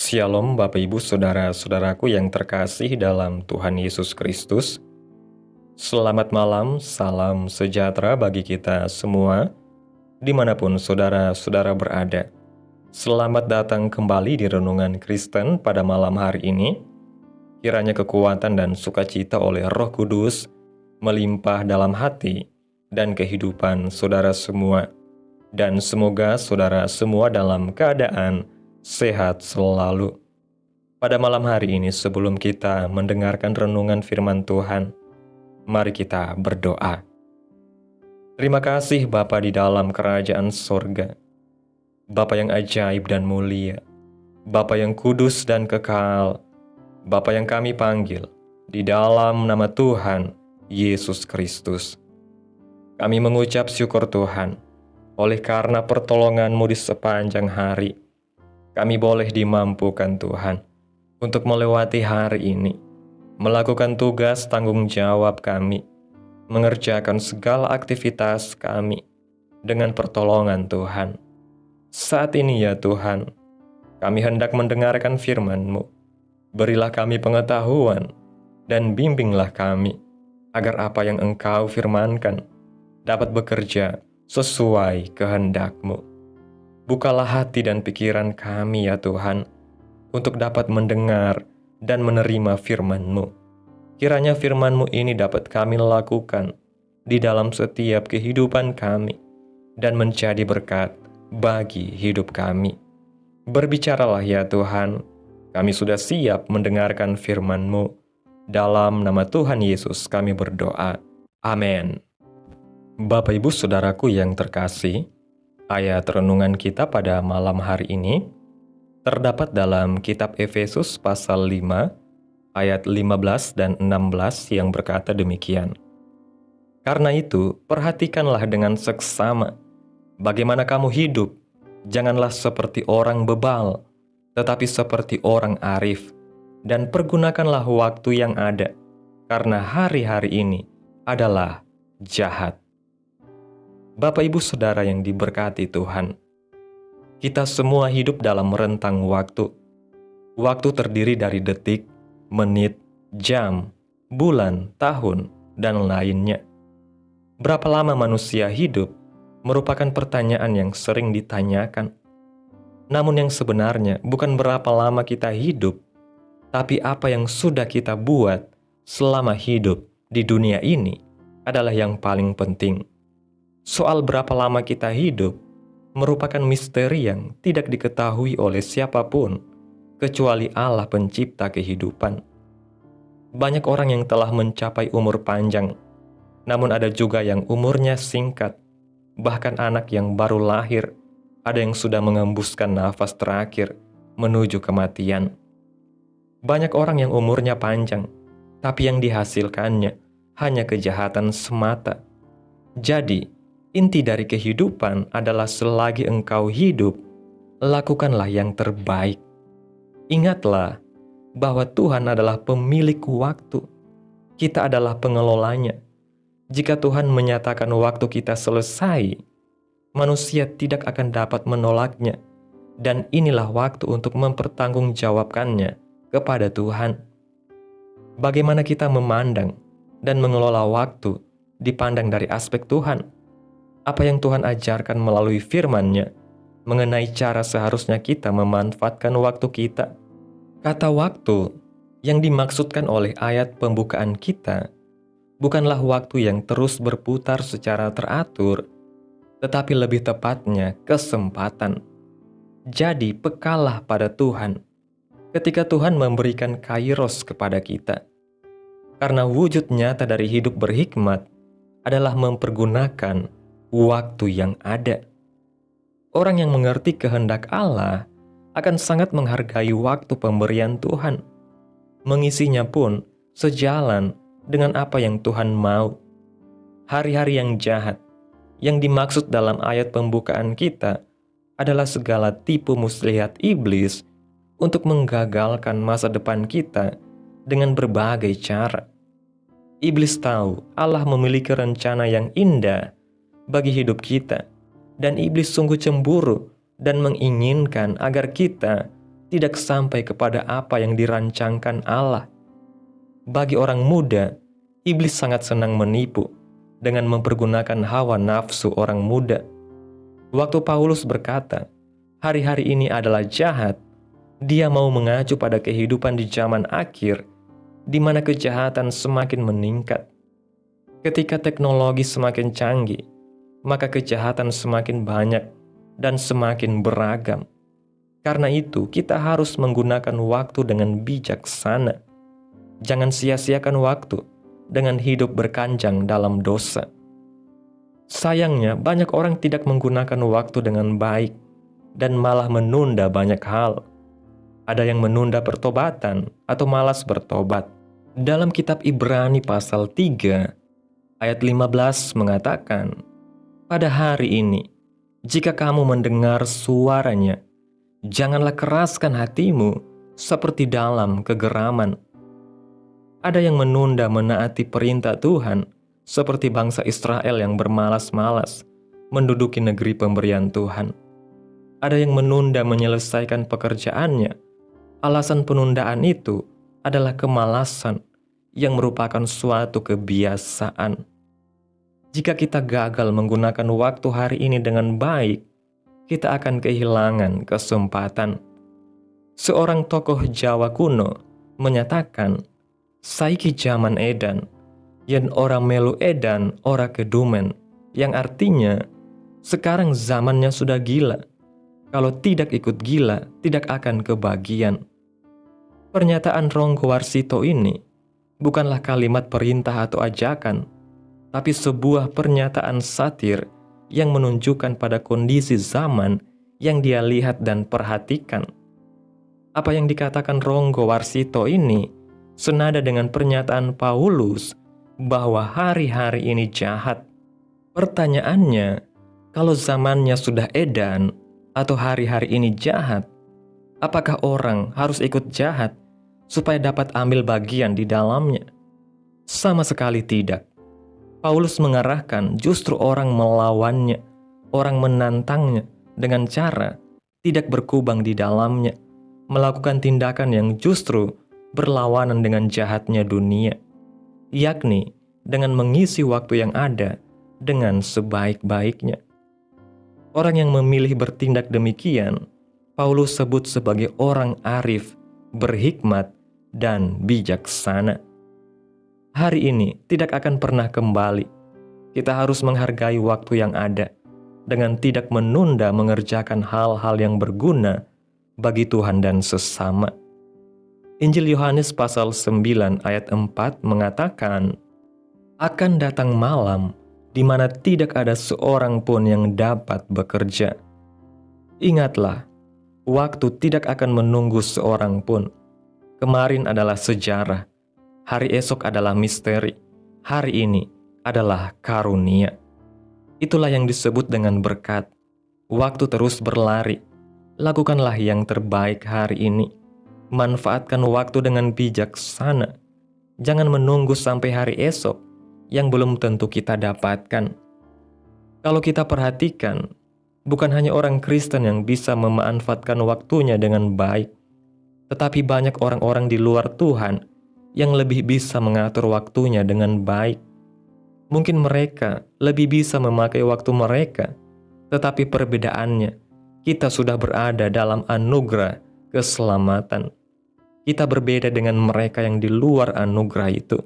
Shalom Bapak Ibu Saudara-saudaraku yang terkasih dalam Tuhan Yesus Kristus. Selamat malam, salam sejahtera bagi kita semua, dimanapun saudara-saudara berada. Selamat datang kembali di Renungan Kristen pada malam hari ini. Kiranya kekuatan dan sukacita oleh Roh Kudus melimpah dalam hati dan kehidupan saudara semua. Dan semoga saudara semua dalam keadaan sehat selalu. Pada malam hari ini sebelum kita mendengarkan renungan firman Tuhan, mari kita berdoa. Terima kasih Bapa di dalam kerajaan sorga, Bapa yang ajaib dan mulia, Bapa yang kudus dan kekal, Bapa yang kami panggil di dalam nama Tuhan Yesus Kristus. Kami mengucap syukur Tuhan, oleh karena pertolongan-Mu di sepanjang hari, kami boleh dimampukan Tuhan untuk melewati hari ini, melakukan tugas tanggung jawab kami, mengerjakan segala aktivitas kami dengan pertolongan Tuhan. Saat ini ya Tuhan, kami hendak mendengarkan firman-Mu. Berilah kami pengetahuan dan bimbinglah kami, agar apa yang Engkau firmankan dapat bekerja sesuai kehendak-Mu. Bukalah hati dan pikiran kami ya Tuhan, untuk dapat mendengar dan menerima firman-Mu. Kiranya firman-Mu ini dapat kami lakukan di dalam setiap kehidupan kami, dan menjadi berkat bagi hidup kami. Berbicaralah ya Tuhan, kami sudah siap mendengarkan firman-Mu. Dalam nama Tuhan Yesus kami berdoa. Amin. Bapak Ibu Saudaraku yang terkasih, ayat renungan kita pada malam hari ini terdapat dalam kitab Efesus pasal 5 ayat 15 dan 16 yang berkata demikian. Karena itu, perhatikanlah dengan seksama bagaimana kamu hidup, janganlah seperti orang bebal, tetapi seperti orang arif, dan pergunakanlah waktu yang ada, karena hari-hari ini adalah jahat. Bapak Ibu Saudara yang diberkati Tuhan, kita semua hidup dalam rentang waktu. Waktu terdiri dari detik, menit, jam, bulan, tahun, dan lainnya. Berapa lama manusia hidup merupakan pertanyaan yang sering ditanyakan. Namun yang sebenarnya bukan berapa lama kita hidup, tapi apa yang sudah kita buat selama hidup di dunia ini adalah yang paling penting. Soal berapa lama kita hidup merupakan misteri yang tidak diketahui oleh siapapun kecuali Allah pencipta kehidupan. Banyak orang yang telah mencapai umur panjang, namun ada juga yang umurnya singkat. Bahkan anak yang baru lahir, ada yang sudah mengembuskan nafas terakhir menuju kematian. Banyak orang yang umurnya panjang, tapi yang dihasilkannya hanya kejahatan semata. Jadi, inti dari kehidupan adalah selagi engkau hidup, lakukanlah yang terbaik. Ingatlah bahwa Tuhan adalah pemilik waktu. Kita adalah pengelolanya. Jika Tuhan menyatakan waktu kita selesai, manusia tidak akan dapat menolaknya. Dan inilah waktu untuk mempertanggungjawabkannya kepada Tuhan. Bagaimana kita memandang dan mengelola waktu dipandang dari aspek Tuhan. Apa yang Tuhan ajarkan melalui firman-Nya mengenai cara seharusnya kita memanfaatkan waktu kita. Kata waktu yang dimaksudkan oleh ayat pembukaan kita bukanlah waktu yang terus berputar secara teratur, tetapi lebih tepatnya kesempatan. Jadi pekalah pada Tuhan ketika Tuhan memberikan kairos kepada kita. Karena wujud nyata dari hidup berhikmat adalah mempergunakan waktu yang ada. Orang yang mengerti kehendak Allah akan sangat menghargai waktu pemberian Tuhan. Mengisinya pun sejalan dengan apa yang Tuhan mau. Hari-hari yang jahat yang dimaksud dalam ayat pembukaan kita adalah segala tipu muslihat iblis untuk menggagalkan masa depan kita dengan berbagai cara. Iblis tahu Allah memiliki rencana yang indah bagi hidup kita, dan iblis sungguh cemburu dan menginginkan agar kita tidak sampai kepada apa yang dirancangkan Allah. Bagi orang muda, iblis sangat senang menipu dengan mempergunakan hawa nafsu orang muda. Waktu Paulus berkata, hari-hari ini adalah jahat, dia mau mengacu pada kehidupan di zaman akhir, di mana kejahatan semakin meningkat. Ketika teknologi semakin canggih, maka kejahatan semakin banyak dan semakin beragam. Karena itu, kita harus menggunakan waktu dengan bijaksana. Jangan sia-siakan waktu dengan hidup berkanjang dalam dosa. Sayangnya, banyak orang tidak menggunakan waktu dengan baik dan malah menunda banyak hal. Ada yang menunda pertobatan atau malas bertobat. Dalam kitab Ibrani pasal 3, ayat 15 mengatakan, pada hari ini, jika kamu mendengar suaranya, janganlah keraskan hatimu seperti dalam kegeraman. Ada yang menunda menaati perintah Tuhan, seperti bangsa Israel yang bermalas-malas menduduki negeri pemberian Tuhan. Ada yang menunda menyelesaikan pekerjaannya. Alasan penundaan itu adalah kemalasan yang merupakan suatu kebiasaan. Jika kita gagal menggunakan waktu hari ini dengan baik, kita akan kehilangan kesempatan. Seorang tokoh Jawa kuno menyatakan, saiki zaman edan, yen ora melu edan ora kedumen, yang artinya, sekarang zamannya sudah gila. Kalau tidak ikut gila, tidak akan kebagian. Pernyataan Ronggo Warsito ini bukanlah kalimat perintah atau ajakan, tapi sebuah pernyataan satir yang menunjukkan pada kondisi zaman yang dia lihat dan perhatikan. Apa yang dikatakan Ronggo Warsito ini senada dengan pernyataan Paulus bahwa hari-hari ini jahat. Pertanyaannya, kalau zamannya sudah edan atau hari-hari ini jahat, apakah orang harus ikut jahat supaya dapat ambil bagian di dalamnya? Sama sekali tidak. Paulus mengarahkan justru orang melawannya, orang menantangnya dengan cara tidak berkubang di dalamnya, melakukan tindakan yang justru berlawanan dengan jahatnya dunia, yakni dengan mengisi waktu yang ada dengan sebaik-baiknya. Orang yang memilih bertindak demikian, Paulus sebut sebagai orang arif, berhikmat, dan bijaksana. Hari ini tidak akan pernah kembali. Kita harus menghargai waktu yang ada dengan tidak menunda mengerjakan hal-hal yang berguna bagi Tuhan dan sesama. Injil Yohanes pasal 9 ayat 4 mengatakan, akan datang malam di mana tidak ada seorang pun yang dapat bekerja. Ingatlah, waktu tidak akan menunggu seorang pun. Kemarin adalah sejarah, hari esok adalah misteri, hari ini adalah karunia. Itulah yang disebut dengan berkat. Waktu terus berlari. Lakukanlah yang terbaik hari ini. Manfaatkan waktu dengan bijaksana. Jangan menunggu sampai hari esok yang belum tentu kita dapatkan. Kalau kita perhatikan, bukan hanya orang Kristen yang bisa memanfaatkan waktunya dengan baik, tetapi banyak orang-orang di luar Tuhan yang lebih bisa mengatur waktunya dengan baik. Mungkin mereka lebih bisa memakai waktu mereka, tetapi perbedaannya, kita sudah berada dalam anugerah keselamatan. Kita berbeda dengan mereka yang di luar anugerah itu.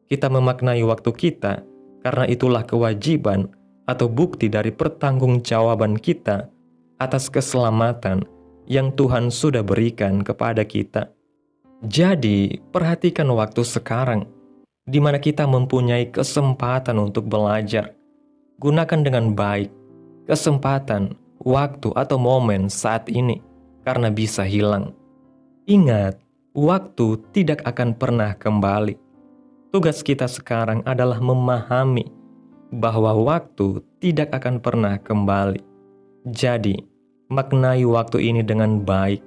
Kita memaknai waktu kita, karena itulah kewajiban atau bukti dari pertanggungjawaban kita atas keselamatan yang Tuhan sudah berikan kepada kita. Jadi, perhatikan waktu sekarang, di mana kita mempunyai kesempatan untuk belajar. Gunakan dengan baik kesempatan, waktu, atau momen saat ini, karena bisa hilang. Ingat, waktu tidak akan pernah kembali. Tugas kita sekarang adalah memahami bahwa waktu tidak akan pernah kembali. Jadi, maknai waktu ini dengan baik.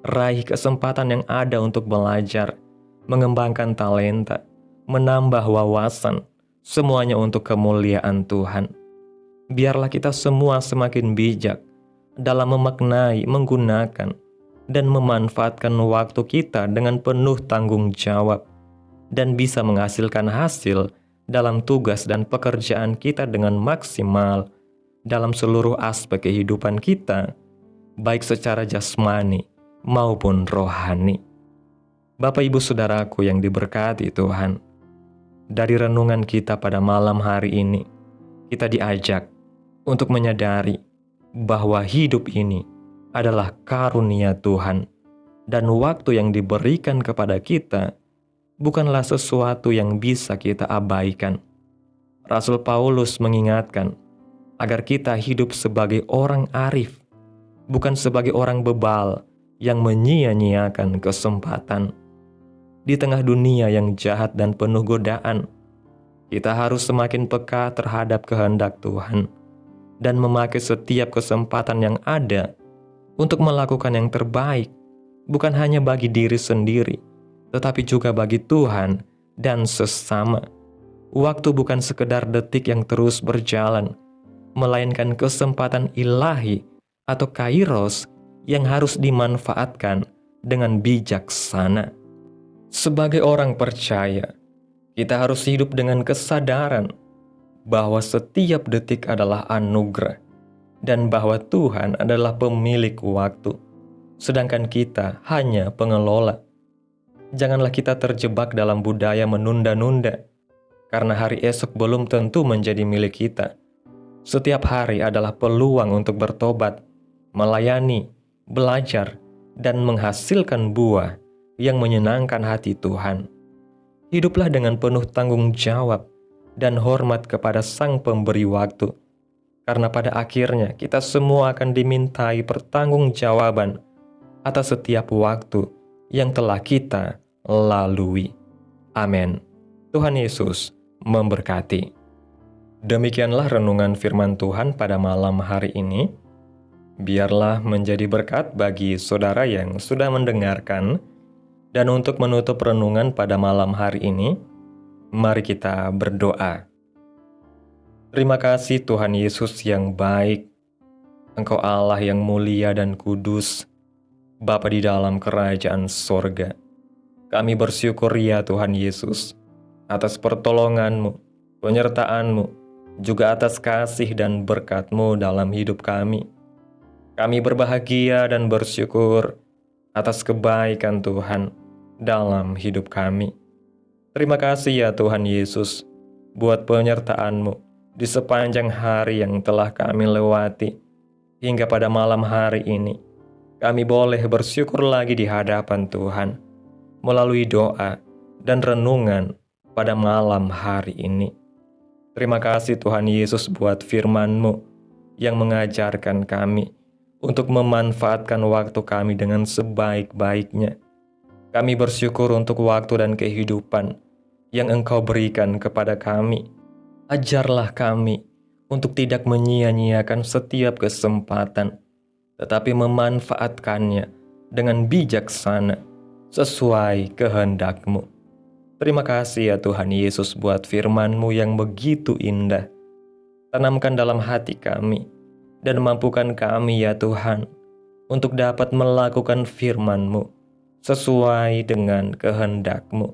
Raih kesempatan yang ada untuk belajar, mengembangkan talenta, menambah wawasan, semuanya untuk kemuliaan Tuhan. Biarlah kita semua semakin bijak dalam memaknai, menggunakan, dan memanfaatkan waktu kita dengan penuh tanggung jawab, dan bisa menghasilkan hasil dalam tugas dan pekerjaan kita dengan maksimal dalam seluruh aspek kehidupan kita, baik secara jasmani maupun rohani. Bapak Ibu Saudaraku yang diberkati Tuhan, dari renungan kita pada malam hari ini, kita diajak untuk menyadari bahwa hidup ini adalah karunia Tuhan, dan waktu yang diberikan kepada kita bukanlah sesuatu yang bisa kita abaikan. Rasul Paulus mengingatkan agar kita hidup sebagai orang arif, bukan sebagai orang bebal yang menyia-nyiakan kesempatan. Di tengah dunia yang jahat dan penuh godaan, kita harus semakin peka terhadap kehendak Tuhan dan memakai setiap kesempatan yang ada untuk melakukan yang terbaik, bukan hanya bagi diri sendiri, tetapi juga bagi Tuhan dan sesama. Waktu bukan sekedar detik yang terus berjalan, melainkan kesempatan ilahi atau kairos yang harus dimanfaatkan dengan bijaksana. Sebagai orang percaya, kita harus hidup dengan kesadaran bahwa setiap detik adalah anugerah dan bahwa Tuhan adalah pemilik waktu, sedangkan kita hanya pengelola. Janganlah kita terjebak dalam budaya menunda-nunda, karena hari esok belum tentu menjadi milik kita. Setiap hari adalah peluang untuk bertobat, melayani, belajar, dan menghasilkan buah yang menyenangkan hati Tuhan. Hiduplah dengan penuh tanggung jawab dan hormat kepada Sang Pemberi waktu, karena pada akhirnya kita semua akan dimintai pertanggungjawaban atas setiap waktu yang telah kita lalui. Amin. Tuhan Yesus memberkati. Demikianlah renungan firman Tuhan pada malam hari ini. Biarlah menjadi berkat bagi saudara yang sudah mendengarkan. Dan untuk menutup renungan pada malam hari ini, mari kita berdoa. Terima kasih Tuhan Yesus yang baik, Engkau Allah yang mulia dan kudus, Bapa di dalam kerajaan sorga. Kami bersyukur ya Tuhan Yesus, atas pertolongan-Mu, penyertaan-Mu, juga atas kasih dan berkat-Mu dalam hidup kami. Kami berbahagia dan bersyukur atas kebaikan Tuhan dalam hidup kami. Terima kasih ya Tuhan Yesus, buat penyertaan-Mu di sepanjang hari yang telah kami lewati. Hingga pada malam hari ini, kami boleh bersyukur lagi di hadapan Tuhan, melalui doa dan renungan pada malam hari ini. Terima kasih Tuhan Yesus buat firman-Mu yang mengajarkan kami untuk memanfaatkan waktu kami dengan sebaik-baiknya. Kami bersyukur untuk waktu dan kehidupan yang Engkau berikan kepada kami. Ajarlah kami untuk tidak menyia-nyiakan setiap kesempatan, tetapi memanfaatkannya dengan bijaksana sesuai kehendak-Mu. Terima kasih ya Tuhan Yesus buat firman-Mu yang begitu indah. Tanamkan dalam hati kami dan mampukan kami ya Tuhan untuk dapat melakukan firman-Mu sesuai dengan kehendak-Mu.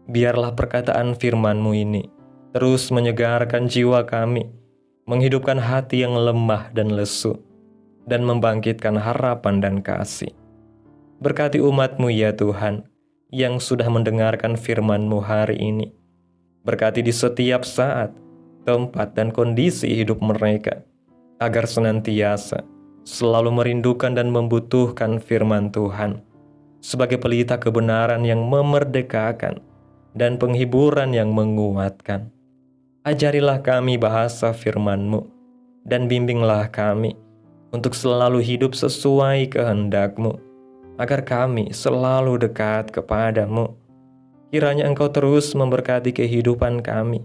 Biarlah perkataan firman-Mu ini terus menyegarkan jiwa kami, menghidupkan hati yang lemah dan lesu, dan membangkitkan harapan dan kasih. Berkati umat-Mu ya Tuhan, yang sudah mendengarkan firman-Mu hari ini. Berkati di setiap saat, tempat, dan kondisi hidup mereka, agar senantiasa selalu merindukan dan membutuhkan firman Tuhan, sebagai pelita kebenaran yang memerdekakan dan penghiburan yang menguatkan. Ajarilah kami bahasa firman-Mu, dan bimbinglah kami untuk selalu hidup sesuai kehendak-Mu, agar kami selalu dekat kepada-Mu. Kiranya Engkau terus memberkati kehidupan kami,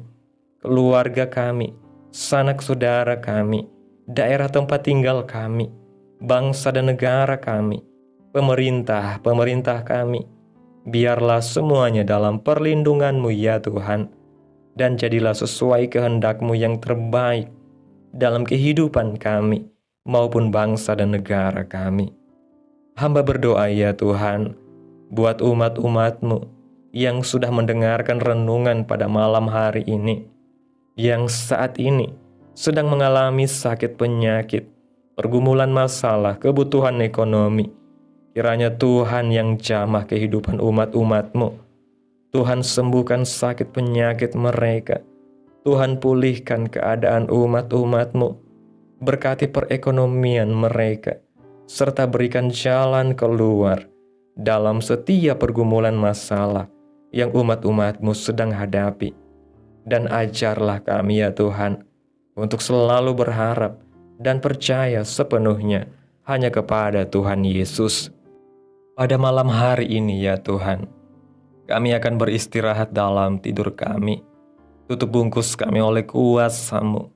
keluarga kami, sanak saudara kami, daerah tempat tinggal kami, bangsa dan negara kami, pemerintah kami. Biarlah semuanya dalam perlindungan-Mu ya Tuhan, dan jadilah sesuai kehendak-Mu yang terbaik dalam kehidupan kami maupun bangsa dan negara kami. Hamba berdoa ya Tuhan, buat umat-umat-Mu yang sudah mendengarkan renungan pada malam hari ini, yang saat ini sedang mengalami sakit penyakit, pergumulan masalah, kebutuhan ekonomi. Kiranya Tuhan yang jamah kehidupan umat-umat-Mu. Tuhan sembuhkan sakit penyakit mereka. Tuhan pulihkan keadaan umat-umat-Mu. Berkati perekonomian mereka, serta berikan jalan keluar dalam setiap pergumulan masalah yang umat-umat-Mu sedang hadapi. Dan ajarlah kami ya Tuhan, untuk selalu berharap dan percaya sepenuhnya hanya kepada Tuhan Yesus. Pada malam hari ini ya Tuhan, kami akan beristirahat dalam tidur kami. Tutup bungkus kami oleh kuasa-Mu.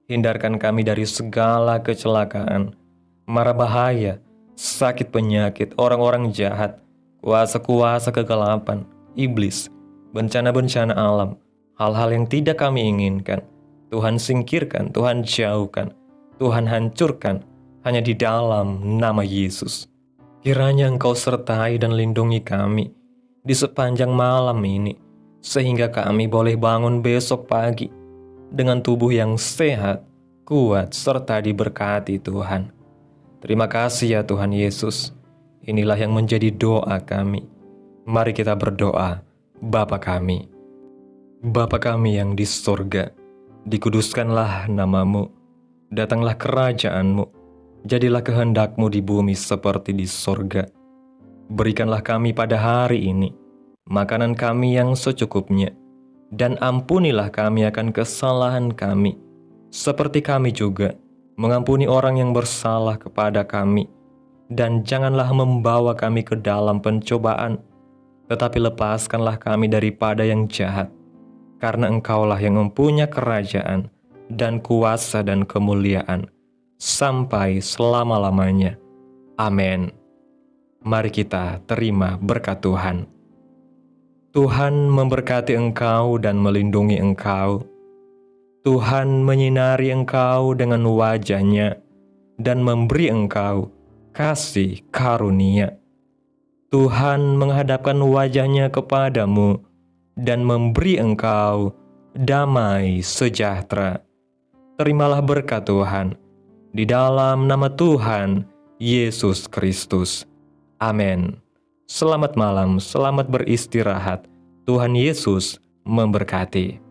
Hindarkan kami dari segala kecelakaan, mara bahaya, sakit penyakit, orang-orang jahat, kuasa-kuasa kegelapan, iblis, bencana-bencana alam, hal-hal yang tidak kami inginkan. Tuhan singkirkan, Tuhan jauhkan, Tuhan hancurkan, hanya di dalam nama Yesus. Kiranya Engkau sertai dan lindungi kami di sepanjang malam ini, sehingga kami boleh bangun besok pagi dengan tubuh yang sehat, kuat, serta diberkati Tuhan. Terima kasih ya Tuhan Yesus. Inilah yang menjadi doa kami. Mari kita berdoa. Bapa kami, Bapa kami yang di surga, dikuduskanlah nama-Mu, datanglah kerajaan-Mu, jadilah kehendak-Mu di bumi seperti di surga. Berikanlah kami pada hari ini makanan kami yang secukupnya, dan ampunilah kami akan kesalahan kami, seperti kami juga mengampuni orang yang bersalah kepada kami. Dan janganlah membawa kami ke dalam pencobaan, tetapi lepaskanlah kami daripada yang jahat. Karena Engkaulah yang mempunyai kerajaan, dan kuasa dan kemuliaan, sampai selama-lamanya. Amin. Mari kita terima berkat Tuhan. Tuhan memberkati engkau dan melindungi engkau. Tuhan menyinari engkau dengan wajah-Nya dan memberi engkau kasih karunia. Tuhan menghadapkan wajah-Nya kepadamu dan memberi engkau damai sejahtera. Terimalah berkat Tuhan di dalam nama Tuhan Yesus Kristus. Amin. Selamat malam, selamat beristirahat. Tuhan Yesus memberkati.